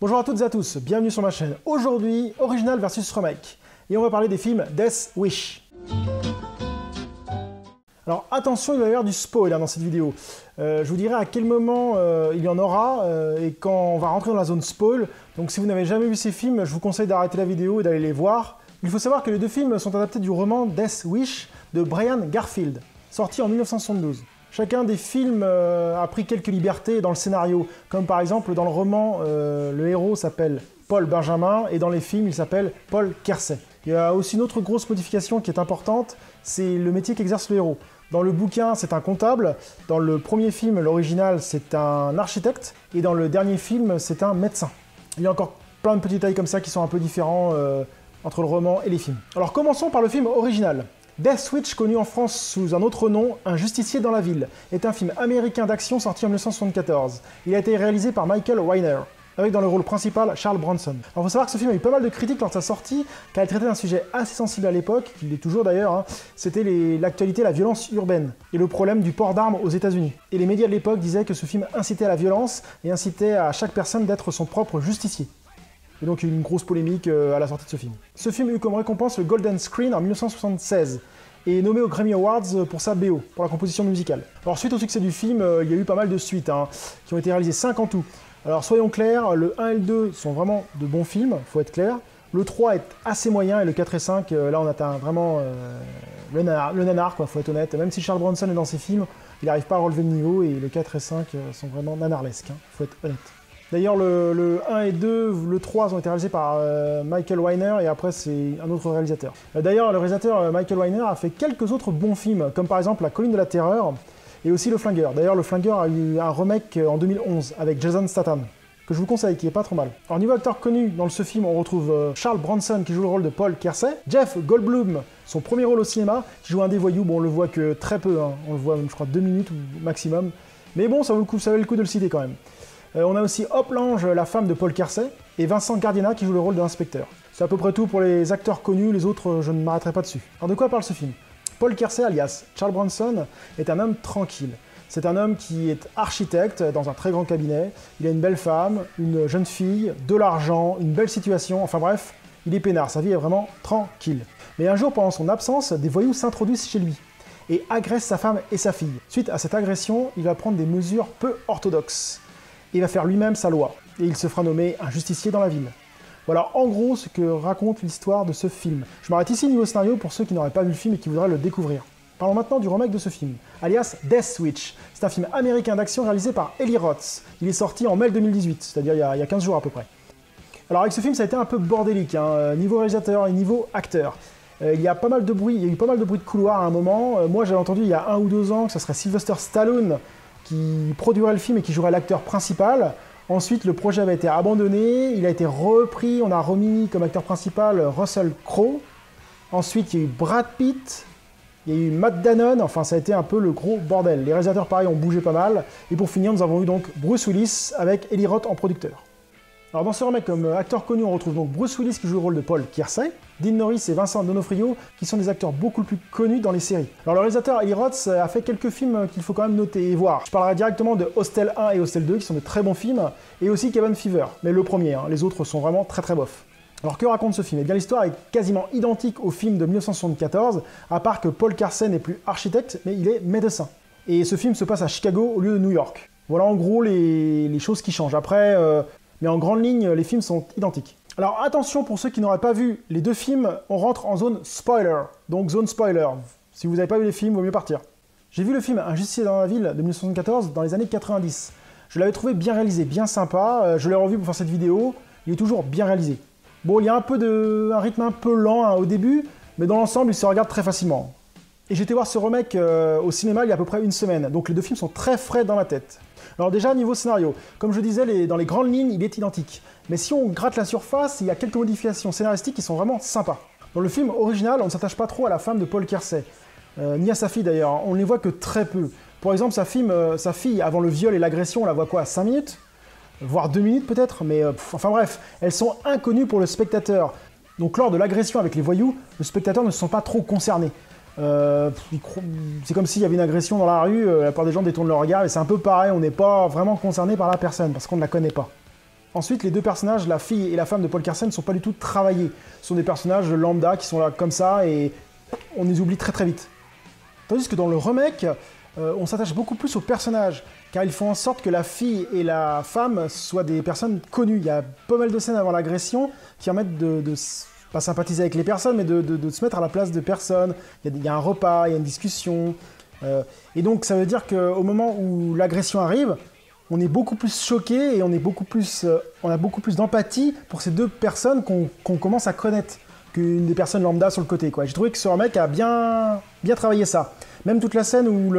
Bonjour à toutes et à tous, bienvenue sur ma chaîne. Aujourd'hui, original versus remake. Et on va parler des films Death Wish. Alors attention, il va y avoir du spoil dans cette vidéo. Je vous dirai à quel moment il y en aura et quand on va rentrer dans la zone spoil. Donc si vous n'avez jamais vu ces films, je vous conseille d'arrêter la vidéo et d'aller les voir. Il faut savoir que les deux films sont adaptés du roman Death Wish de Brian Garfield, sorti en 1972. Chacun des films a pris quelques libertés dans le scénario, comme par exemple dans le roman, le héros s'appelle Paul Benjamin, et dans les films, il s'appelle Paul Kersey. Il y a aussi une autre grosse modification qui est importante, c'est le métier qu'exerce le héros. Dans le bouquin, c'est un comptable, dans le premier film, l'original, c'est un architecte, et dans le dernier film, c'est un médecin. Il y a encore plein de petits détails comme ça qui sont un peu différents entre le roman et les films. Alors commençons par le film original. Death Wish, connu en France sous un autre nom, Un justicier dans la ville, est un film américain d'action sorti en 1974. Il a été réalisé par Michael Weiner, avec dans le rôle principal Charles Bronson. Alors il faut savoir que ce film a eu pas mal de critiques lors de sa sortie, car il traitait d'un sujet assez sensible à l'époque, qu'il est toujours d'ailleurs, hein. C'était l'actualité, la violence urbaine, et le problème du port d'armes aux États-Unis. Et les médias de l'époque disaient que ce film incitait à la violence, et incitait à chaque personne d'être son propre justicier. Et donc il y a eu une grosse polémique à la sortie de ce film. Ce film eut comme récompense le Golden Screen en 1976, et nommé aux Grammy Awards pour sa BO, pour la composition musicale. Alors suite au succès du film, il y a eu pas mal de suites, qui ont été réalisées 5 en tout. Alors soyons clairs, le 1 et le 2 sont vraiment de bons films, faut être clair. Le 3 est assez moyen, et le 4 et 5, là on atteint vraiment le nanar, quoi, faut être honnête. Même si Charles Bronson est dans ses films, il n'arrive pas à relever le niveau, et le 4 et 5 sont vraiment nanarlesques, faut être honnête. D'ailleurs, le 1 et 2, le 3 ont été réalisés par Michael Weiner, et après c'est un autre réalisateur. D'ailleurs, le réalisateur Michael Weiner a fait quelques autres bons films, comme par exemple La Colline de la Terreur, et aussi Le Flingueur. D'ailleurs, Le Flingueur a eu un remake en 2011, avec Jason Statham, que je vous conseille, qui est pas trop mal. Alors niveau acteur connu, dans ce film, on retrouve Charles Bronson, qui joue le rôle de Paul Kersey, Jeff Goldblum, son premier rôle au cinéma, qui joue un des voyous, bon on le voit que très peu, on le voit je crois 2 minutes ou maximum, mais bon ça vaut le coup de le citer quand même. On a aussi Hope Lange, la femme de Paul Kersey, et Vincent Gardena qui joue le rôle de l'inspecteur. C'est à peu près tout pour les acteurs connus, les autres je ne m'arrêterai pas dessus. Alors de quoi parle ce film? Paul Kersey, alias Charles Bronson, est un homme tranquille. C'est un homme qui est architecte dans un très grand cabinet, il a une belle femme, une jeune fille, de l'argent, une belle situation, enfin bref, il est peinard, sa vie est vraiment tranquille. Mais un jour, pendant son absence, des voyous s'introduisent chez lui et agressent sa femme et sa fille. Suite à cette agression, il va prendre des mesures peu orthodoxes. Il va faire lui-même sa loi, et il se fera nommer un justicier dans la ville. Voilà en gros ce que raconte l'histoire de ce film. Je m'arrête ici niveau scénario pour ceux qui n'auraient pas vu le film et qui voudraient le découvrir. Parlons maintenant du remake de ce film, alias Death Wish. C'est un film américain d'action réalisé par Eli Roth. Il est sorti en mai 2018, c'est-à-dire il y a 15 jours à peu près. Alors avec ce film, ça a été un peu bordélique, niveau réalisateur et niveau acteur. Il y a eu pas mal de bruit de couloir à un moment. Moi j'avais entendu il y a 1 ou 2 ans que ce serait Sylvester Stallone qui produirait le film et qui jouerait l'acteur principal. Ensuite, le projet avait été abandonné, il a été repris, on a remis comme acteur principal Russell Crowe. Ensuite, il y a eu Brad Pitt, il y a eu Matt Damon, enfin ça a été un peu le gros bordel. Les réalisateurs, pareil, ont bougé pas mal. Et pour finir, nous avons eu donc Bruce Willis avec Eli Roth en producteur. Alors dans ce remake, comme acteur connu, on retrouve donc Bruce Willis qui joue le rôle de Paul Kersey, Dean Norris et Vincent D'Onofrio qui sont des acteurs beaucoup plus connus dans les séries. Alors le réalisateur Eli Roth a fait quelques films qu'il faut quand même noter et voir. Je parlerai directement de Hostel 1 et Hostel 2 qui sont de très bons films, et aussi Cabin Fever, mais le premier, les autres sont vraiment très très bof. Alors que raconte ce film? Eh bien l'histoire est quasiment identique au film de 1974, à part que Paul Kersey n'est plus architecte, mais il est médecin. Et ce film se passe à Chicago au lieu de New York. Voilà en gros les choses qui changent. Après, mais en grande ligne, les films sont identiques. Alors attention pour ceux qui n'auraient pas vu les deux films, on rentre en zone spoiler. Donc zone spoiler, si vous n'avez pas vu les films, il vaut mieux partir. J'ai vu le film Un justicier dans la ville de 1974 dans les années 90. Je l'avais trouvé bien réalisé, bien sympa, je l'ai revu pour faire cette vidéo, il est toujours bien réalisé. Bon, il y a un rythme un peu lent au début, mais dans l'ensemble, il se regarde très facilement. Et j'ai été voir ce remake au cinéma il y a à peu près 1 semaine, donc les deux films sont très frais dans ma tête. Alors déjà, niveau scénario, comme je disais, dans les grandes lignes, il est identique. Mais si on gratte la surface, il y a quelques modifications scénaristiques qui sont vraiment sympas. Dans le film original, on ne s'attache pas trop à la femme de Paul Kersey, ni à sa fille d'ailleurs, on ne les voit que très peu. Par exemple, sa fille, avant le viol et l'agression, on la voit quoi, 5 minutes? Voire 2 minutes peut-être, mais enfin bref, elles sont inconnues pour le spectateur. Donc lors de l'agression avec les voyous, le spectateur ne se sent pas trop concerné. C'est comme s'il y avait une agression dans la rue, la plupart des gens détournent leur regard, et c'est un peu pareil, on n'est pas vraiment concerné par la personne, parce qu'on ne la connaît pas. Ensuite, les deux personnages, la fille et la femme de Paul Kersey, ne sont pas du tout travaillés. Ce sont des personnages lambda qui sont là comme ça et on les oublie très très vite. Tandis que dans le remake, on s'attache beaucoup plus aux personnages, car ils font en sorte que la fille et la femme soient des personnes connues. Il y a pas mal de scènes avant l'agression qui permettent de pas sympathiser avec les personnes, mais de se mettre à la place de personnes. Il y a un repas, il y a une discussion. Et donc ça veut dire qu'au moment où l'agression arrive, on est beaucoup plus choqué et on a beaucoup plus d'empathie pour ces deux personnes qu'on commence à connaître qu'une des personnes lambda sur le côté, quoi. J'ai trouvé que ce remake a bien travaillé ça. Même toute la scène où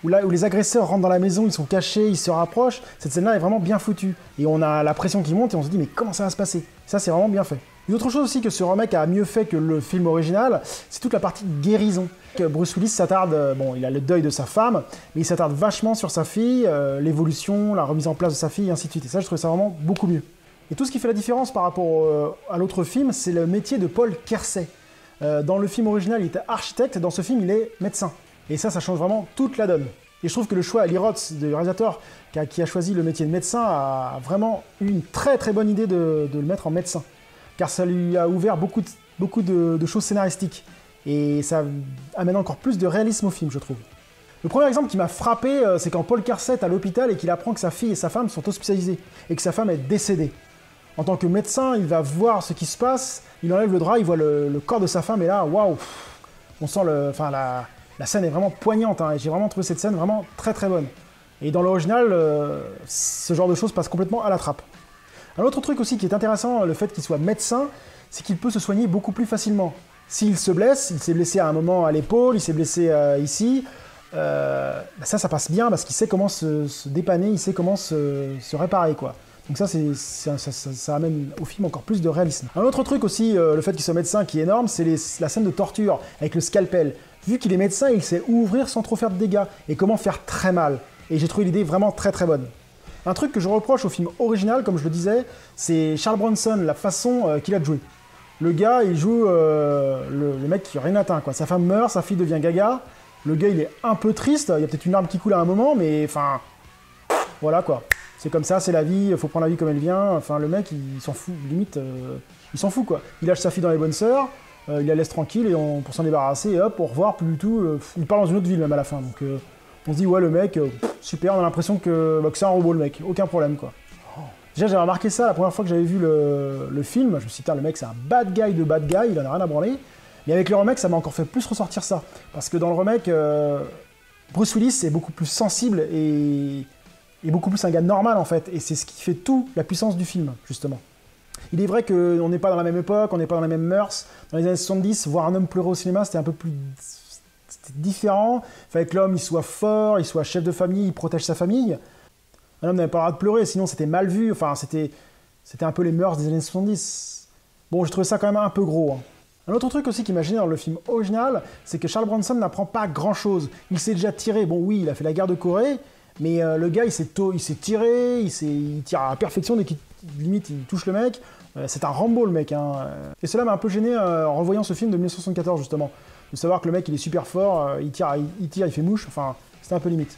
les agresseurs rentrent dans la maison, ils sont cachés, ils se rapprochent, cette scène-là est vraiment bien foutue. Et on a la pression qui monte et on se dit mais comment ça va se passer? Ça c'est vraiment bien fait. Une autre chose aussi que ce remake a mieux fait que le film original, c'est toute la partie guérison. Bruce Willis s'attarde, bon, il a le deuil de sa femme, mais il s'attarde vachement sur sa fille, l'évolution, la remise en place de sa fille, et ainsi de suite. Et ça, je trouve ça vraiment beaucoup mieux. Et tout ce qui fait la différence par rapport à l'autre film, c'est le métier de Paul Kersey. Dans le film original, il était architecte, dans ce film, il est médecin. Et ça change vraiment toute la donne. Et je trouve que le choix, Eli Roth, le réalisateur qui a choisi le métier de médecin, a vraiment eu une très très bonne idée de le mettre en médecin. Car ça lui a ouvert beaucoup de choses scénaristiques. Et ça amène encore plus de réalisme au film, je trouve. Le premier exemple qui m'a frappé, c'est quand Paul Kersey est à l'hôpital et qu'il apprend que sa fille et sa femme sont hospitalisées et que sa femme est décédée. En tant que médecin, il va voir ce qui se passe, il enlève le drap, il voit le corps de sa femme et là, waouh, on sent la scène est vraiment poignante, hein, et j'ai vraiment trouvé cette scène vraiment très très bonne. Et dans l'original, ce genre de choses passe complètement à la trappe. Un autre truc aussi qui est intéressant, le fait qu'il soit médecin, c'est qu'il peut se soigner beaucoup plus facilement. S'il se blesse, il s'est blessé à un moment à l'épaule, il s'est blessé ici, ça passe bien parce qu'il sait comment se dépanner, il sait comment se réparer, quoi. Donc ça amène au film encore plus de réalisme. Un autre truc aussi, le fait qu'il soit médecin qui est énorme, c'est la scène de torture avec le scalpel. Vu qu'il est médecin, il sait où ouvrir sans trop faire de dégâts et comment faire très mal. Et j'ai trouvé l'idée vraiment très très bonne. Un truc que je reproche au film original, comme je le disais, c'est Charles Bronson, la façon qu'il a de jouer. Le gars, il joue le mec qui n'a rien atteint, quoi. Sa femme meurt, sa fille devient gaga. Le gars, il est un peu triste. Il y a peut-être une larme qui coule à un moment, mais enfin, voilà quoi. C'est comme ça, c'est la vie. Il faut prendre la vie comme elle vient. Enfin, le mec, il s'en fout. Limite, il s'en fout quoi. Il lâche sa fille dans les bonnes sœurs. Il la laisse tranquille et pour s'en débarrasser. Et hop, au revoir, plus du tout. Il part dans une autre ville même à la fin. Donc, on se dit ouais, le mec, super. On a l'impression que c'est un robot le mec. Aucun problème quoi. Déjà, j'avais remarqué ça la première fois que j'avais vu le film. Je me suis dit, le mec, c'est un bad guy de bad guy, il en a rien à branler. Mais avec le remake, ça m'a encore fait plus ressortir ça. Parce que dans le remake, Bruce Willis est beaucoup plus sensible et beaucoup plus un gars normal, en fait. Et c'est ce qui fait tout la puissance du film, justement. Il est vrai qu'on n'est pas dans la même époque, on n'est pas dans les mêmes mœurs. Dans les années 70, voir un homme pleurer au cinéma, c'était un peu plus... C'était différent. Il fallait que l'homme, il soit fort, il soit chef de famille, il protège sa famille. Un homme n'avait pas le droit de pleurer, sinon c'était mal vu, enfin c'était un peu les mœurs des années 70. Bon, j'ai trouvé ça quand même un peu gros. Hein. Un autre truc aussi qui m'a gêné dans le film original, c'est que Charles Bronson n'apprend pas grand-chose. Il s'est déjà tiré, bon oui, il a fait la guerre de Corée, mais le gars il s'est tiré, il tire à la perfection dès qu'il limite il touche le mec. C'est un Rambo le mec. Hein. Et cela m'a un peu gêné en revoyant ce film de 1974 justement. De savoir que le mec il est super fort, il tire, il fait mouche, enfin c'était un peu limite.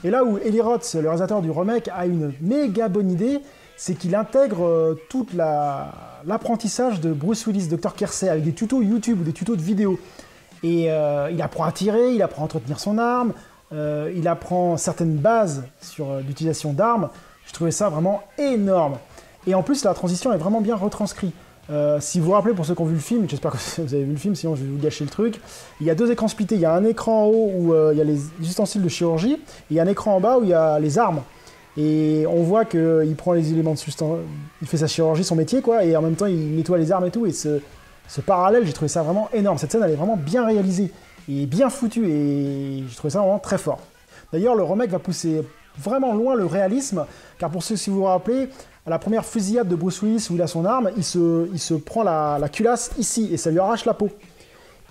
Et là où Eli Roth, le réalisateur du remake, a une méga bonne idée, c'est qu'il intègre tout l'apprentissage de Bruce Willis, Dr. Kersey, avec des tutos YouTube ou des tutos de vidéo. Et il apprend à tirer, il apprend à entretenir son arme, il apprend certaines bases sur l'utilisation d'armes. Je trouvais ça vraiment énorme. Et en plus, la transition est vraiment bien retranscrite. Si vous vous rappelez, pour ceux qui ont vu le film, j'espère que vous avez vu le film, sinon je vais vous gâcher le truc, il y a deux écrans splittés, il y a un écran en haut où il y a les ustensiles de chirurgie, et il y a un écran en bas où il y a les armes. Et on voit qu'il prend les éléments de substance, il fait sa chirurgie, son métier, quoi, et en même temps il nettoie les armes et tout, et ce parallèle, j'ai trouvé ça vraiment énorme. Cette scène, elle est vraiment bien réalisée, et bien foutue, et j'ai trouvé ça vraiment très fort. D'ailleurs, le remake va pousser vraiment loin le réalisme, car pour ceux, si vous vous rappelez, à la première fusillade de Bruce Willis où il a son arme, il se prend la culasse ici et ça lui arrache la peau.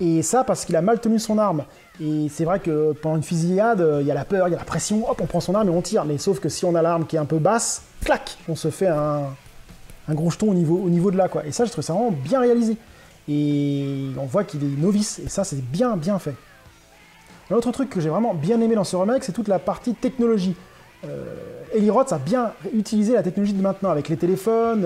Et ça parce qu'il a mal tenu son arme. Et c'est vrai que pendant une fusillade, il y a la peur, il y a la pression, hop, on prend son arme et on tire. Mais sauf que si on a l'arme qui est un peu basse, clac, on se fait un gros jeton au niveau de là, quoi. Et ça, je trouve ça vraiment bien réalisé. Et on voit qu'il est novice, et ça, c'est bien fait. Un autre truc que j'ai vraiment bien aimé dans ce remake, c'est toute la partie technologie. Eli Roth a bien utilisé la technologie de maintenant avec les téléphones,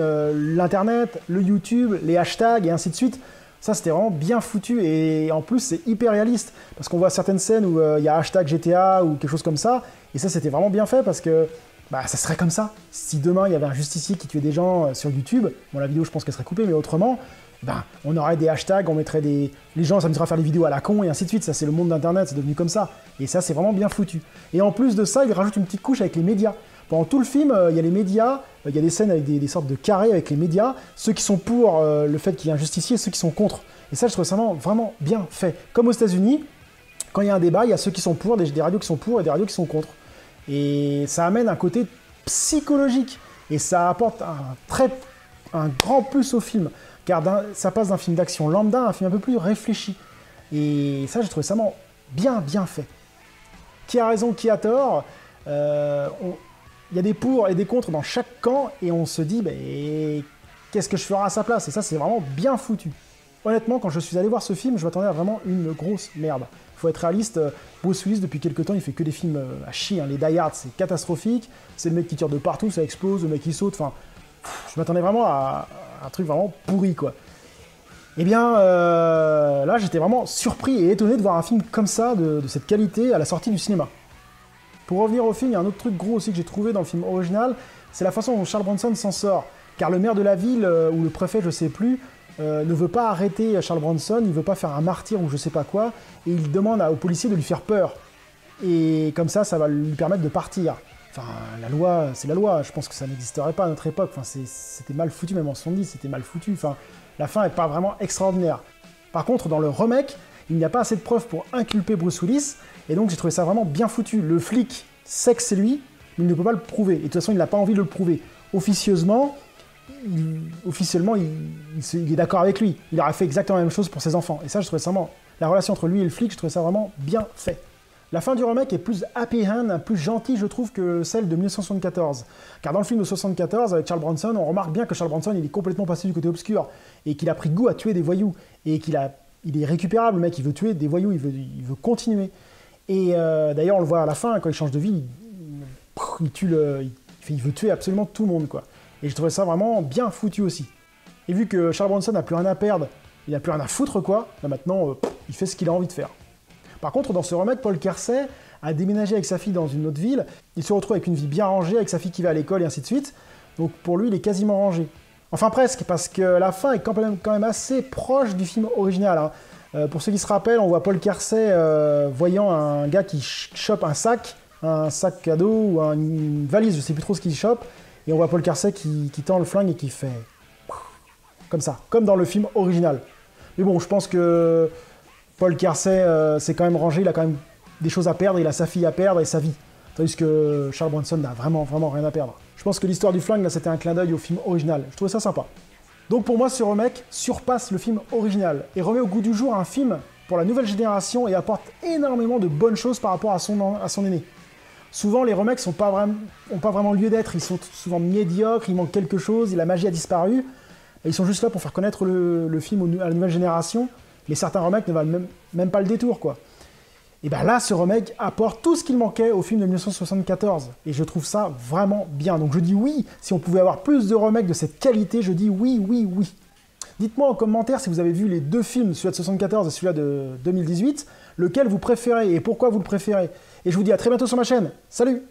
l'internet, le YouTube, les hashtags et ainsi de suite. Ça, c'était vraiment bien foutu et en plus, c'est hyper réaliste parce qu'on voit certaines scènes où il y a hashtag GTA ou quelque chose comme ça et ça, c'était vraiment bien fait parce que bah, ça serait comme ça. Si demain, il y avait un justicier qui tuait des gens sur YouTube, bon, la vidéo, je pense qu'elle serait coupée, mais autrement, ben, on aurait des hashtags, on mettrait des... Les gens s'amuseraient à faire des vidéos à la con et ainsi de suite. Ça, c'est le monde d'Internet, c'est devenu comme ça. Et ça, c'est vraiment bien foutu. Et en plus de ça, il rajoute une petite couche avec les médias. Pendant tout le film, il y a les médias, il y a des scènes avec des sortes de carrés avec les médias, ceux qui sont pour le fait qu'il y ait un justicier et ceux qui sont contre. Et ça, je trouve ça vraiment bien fait. Comme aux États-Unis, quand il y a un débat, il y a ceux qui sont pour, des radios qui sont pour et des radios qui sont contre. Et ça amène un côté psychologique. Et ça apporte un grand plus au film. Car ça passe d'un film d'action lambda à un film un peu plus réfléchi. Et ça, j'ai trouvé ça vraiment bien fait. Qui a raison, qui a tort il y a des pour et des contre dans chaque camp, et on se dit, bah, qu'est-ce que je ferai à sa place? Et ça, c'est vraiment bien foutu. Honnêtement, quand je suis allé voir ce film, je m'attendais à vraiment une grosse merde. Il faut être réaliste, Bruce Willis, depuis quelques temps, il fait que des films à chier. Hein. Les Die Hard, c'est catastrophique. C'est le mec qui tire de partout, ça explose, le mec qui saute. Enfin, je m'attendais vraiment à un truc vraiment pourri, quoi. Eh bien, là, j'étais vraiment surpris et étonné de voir un film comme ça, de cette qualité, à la sortie du cinéma. Pour revenir au film, il y a un autre truc gros aussi que j'ai trouvé dans le film original, c'est la façon dont Charles Bronson s'en sort. Car le maire de la ville, ou le préfet, je sais plus, ne veut pas arrêter Charles Bronson, il veut pas faire un martyr ou je sais pas quoi, et il demande aux policiers de lui faire peur. Et comme ça va lui permettre de partir. Enfin, la loi, c'est la loi, je pense que ça n'existerait pas à notre époque, enfin, c'était mal foutu, même en 70, c'était mal foutu, enfin, la fin est pas vraiment extraordinaire. Par contre, dans le remake, il n'y a pas assez de preuves pour inculper Bruce Willis, et donc j'ai trouvé ça vraiment bien foutu. Le flic sait que c'est lui, mais il ne peut pas le prouver, et de toute façon, il n'a pas envie de le prouver. Officieusement, il est d'accord avec lui. Il aurait fait exactement la même chose pour ses enfants. Et ça, je trouvais ça vraiment... La relation entre lui et le flic, je trouvais ça vraiment bien fait. La fin du remake est plus happy end, plus gentille, je trouve, que celle de 1974. Car dans le film de 1974, avec Charles Bronson, on remarque bien que Charles Bronson, il est complètement passé du côté obscur, et qu'il a pris goût à tuer des voyous, et il est récupérable, le mec, il veut tuer des voyous, il veut continuer. Et d'ailleurs, on le voit à la fin, quand il change de vie, il veut tuer absolument tout le monde, quoi. Et je trouvais ça vraiment bien foutu aussi. Et vu que Charles Bronson n'a plus rien à perdre, il n'a plus rien à foutre, quoi, là maintenant, il fait ce qu'il a envie de faire. Par contre, dans ce remake, Paul Kersey a déménagé avec sa fille dans une autre ville, il se retrouve avec une vie bien rangée, avec sa fille qui va à l'école et ainsi de suite, donc pour lui, il est quasiment rangé. Enfin presque, parce que la fin est quand même assez proche du film original, hein. Pour ceux qui se rappellent, on voit Paul Kersey voyant un gars qui chope un sac à dos ou une valise, je sais plus trop ce qu'il chope, et on voit Paul Kersey qui tend le flingue et qui fait... comme ça, comme dans le film original. Mais bon, je pense que Paul Kersey s'est quand même rangé, il a quand même des choses à perdre, il a sa fille à perdre et sa vie. Tandis que Charles Bronson n'a vraiment rien à perdre. Je pense que l'histoire du flingue, là, c'était un clin d'œil au film original. Je trouvais ça sympa. Donc pour moi, ce remake surpasse le film original et remet au goût du jour un film pour la nouvelle génération et apporte énormément de bonnes choses par rapport à son aîné. Souvent, les remakes n'ont pas vraiment lieu d'être, ils sont souvent médiocres, il manque quelque chose, la magie a disparu, et ils sont juste là pour faire connaître le film à la nouvelle génération, mais certains remakes ne valent même pas le détour, quoi. Et bien là, ce remake apporte tout ce qu'il manquait au film de 1974, et je trouve ça vraiment bien. Donc je dis oui, si on pouvait avoir plus de remakes de cette qualité, je dis oui. Dites-moi en commentaire si vous avez vu les deux films, celui-là de 1974 et celui-là de 2018, lequel vous préférez et pourquoi vous le préférez. Et je vous dis à très bientôt sur ma chaîne. Salut!